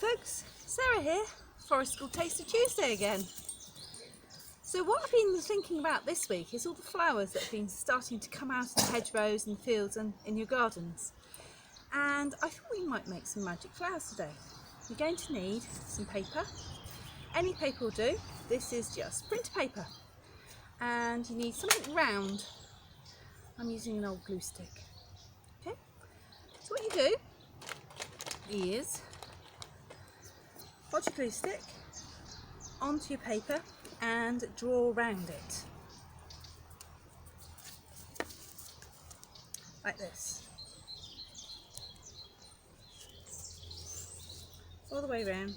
folks, Sarah here, Forest School Taster Tuesday again. So what I've been thinking about this week is all the flowers that have been starting to come out in the hedgerows and fields and in your gardens. And I thought we might make some magic flowers today. You're going to need some paper. Any paper will do. This is just printer paper. And you need something round. I'm using an old glue stick. Okay, so what you do is hold your glue stick onto your paper and draw around it like this, all the way around.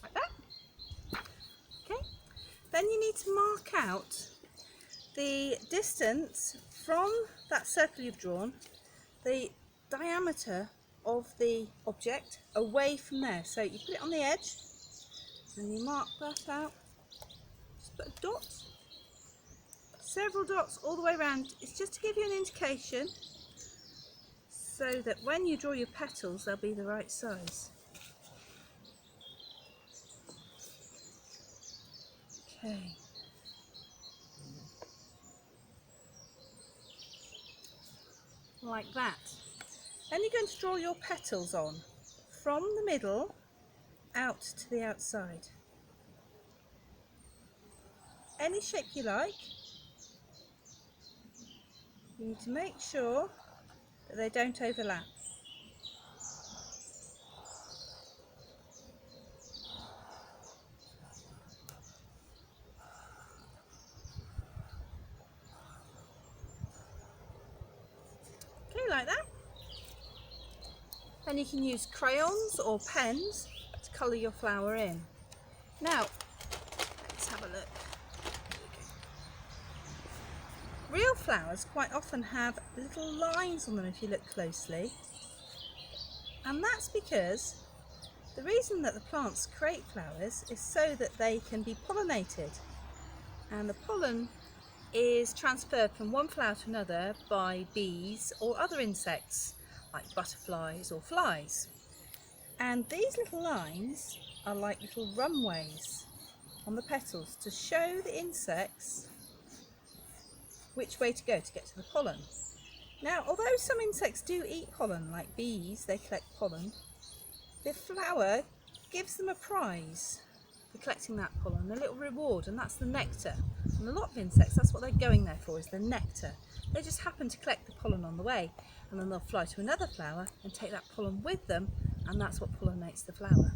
Like that. Okay, then you need to mark out the distance from that circle you've drawn, the diameter of the object away from there. So you put it on the edge and you mark that out. Just put a dot, several dots all the way around. It's just to give you an indication so that when you draw your petals they'll be the right size. Okay. Like that. Then you're going to draw your petals on from the middle out to the outside. Any shape you like. You need to make sure that they don't overlap. Okay, like that. Then you can use crayons or pens to colour your flower in. Now, let's have a look. Real flowers quite often have little lines on them if you look closely. And that's because the reason that the plants create flowers is so that they can be pollinated. And the pollen is transferred from one flower to another by bees or other insects like butterflies or flies. And these little lines are like little runways on the petals to show the insects which way to go to get to the pollen. Now, although some insects do eat pollen, like bees, they collect pollen, the flower gives them a prize for collecting that pollen, a little reward, and that's the nectar. And a lot of insects, that's what they're going there for, is the nectar. They just happen to collect the pollen on the way, and then they'll fly to another flower and take that pollen with them, and that's what pollinates the flower.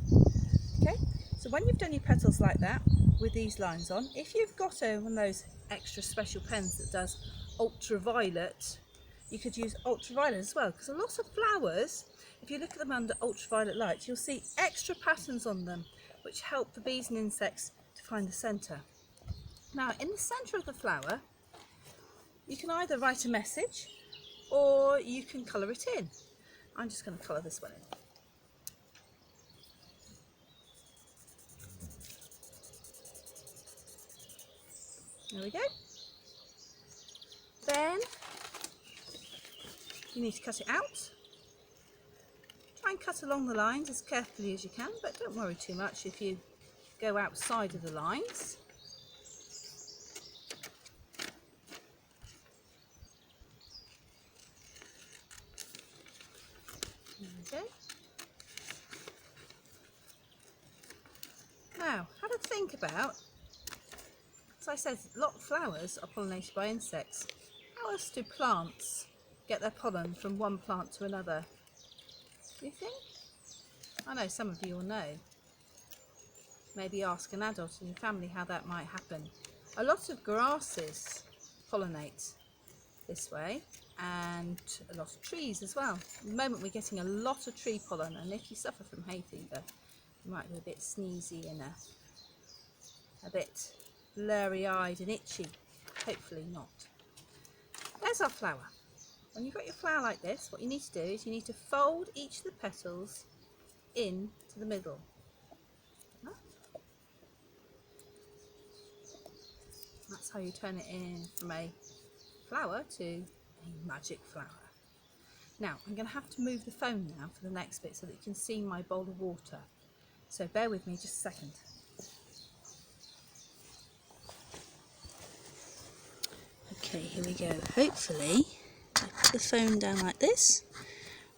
Okay, so when you've done your petals like that, with these lines on, if you've got one of those extra special pens that does ultraviolet, you could use ultraviolet as well, because a lot of flowers, if you look at them under ultraviolet light, you'll see extra patterns on them which help the bees and insects to find the centre. Now, in the centre of the flower, you can either write a message or you can colour it in. I'm just going to colour this one in. There we go. Then you need to cut it out. Try and cut along the lines as carefully as you can, but don't worry too much if you go outside of the lines. There we go. Now, have a think about, as I said, a lot of flowers are pollinated by insects. How else do plants get their pollen from one plant to another? Do you think? I know some of you will know. Maybe ask an adult in your family how that might happen. A lot of grasses pollinate this way, and a lot of trees as well. At the moment we're getting a lot of tree pollen, and if you suffer from hay fever, you might be a bit sneezy and a bit blurry-eyed and itchy. Hopefully not. There's our flower. When you've got your flower like this, what you need to do is you need to fold each of the petals in to the middle. That's how you turn it in from a flower to a a magic flower. Now I'm going to have to move the phone now for the next bit so that you can see my bowl of water. So bear with me just a second. Okay, here we go. Hopefully I put the phone down like this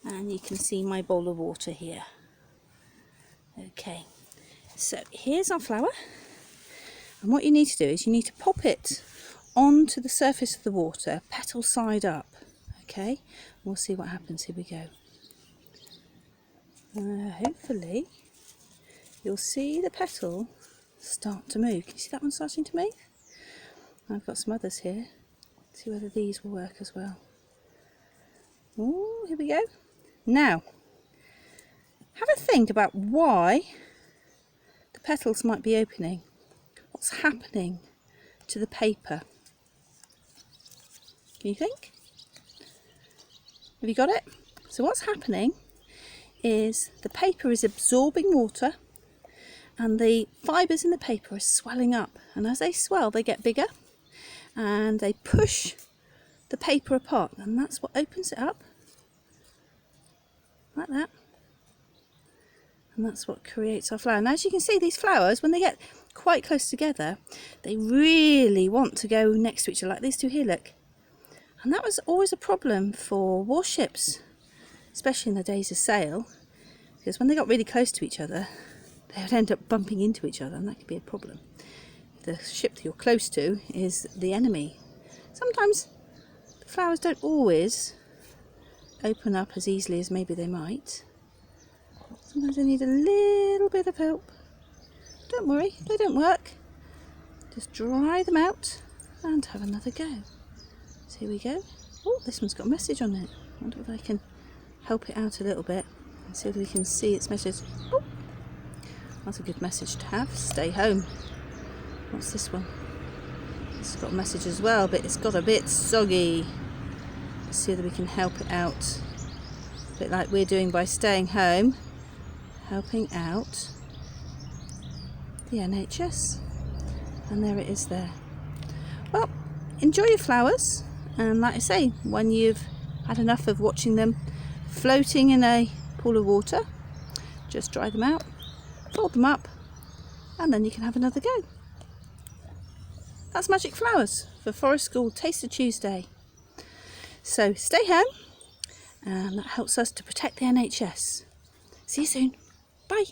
and you can see my bowl of water here. Okay, so here's our flower, and what you need to do is you need to pop it onto the surface of the water, petal side up. Okay, we'll see what happens. Here we go. Hopefully you'll see the petal start to move. Can you see that one starting to move? I've got some others here. Let's see whether these will work as well. Oh, here we go. Now, have a think about why the petals might be opening. What's happening to the paper? Can you think? Have you got it? So what's happening is the paper is absorbing water and the fibres in the paper are swelling up, and as they swell they get bigger and they push the paper apart, and that's what opens it up like that, and that's what creates our flower. And as you can see, these flowers, when they get quite close together, they really want to go next to each other, like these two here, look. And that was always a problem for warships, especially in the days of sail, because when they got really close to each other they would end up bumping into each other, and that could be a problem. The ship that you're close to is the enemy. Sometimes the flowers don't always open up as easily as maybe they might. Sometimes they need a little bit of help. Don't worry, if they don't work, just dry them out and have another go. So here we go. Oh, this one's got a message on it. I wonder if I can help it out a little bit and see if we can see its message. Oh, that's a good message to have. Stay home. What's this one? It's got a message as well, but it's got a bit soggy. Let's see whether we can help it out. A bit like we're doing by staying home, helping out the NHS. And there it is there. Well, enjoy your flowers, and like I say, when you've had enough of watching them floating in a pool of water, just dry them out, fold them up, and then you can have another go. That's magic flowers for Forest School Taster Tuesday. So stay home, and that helps us to protect the NHS. See you soon. Bye.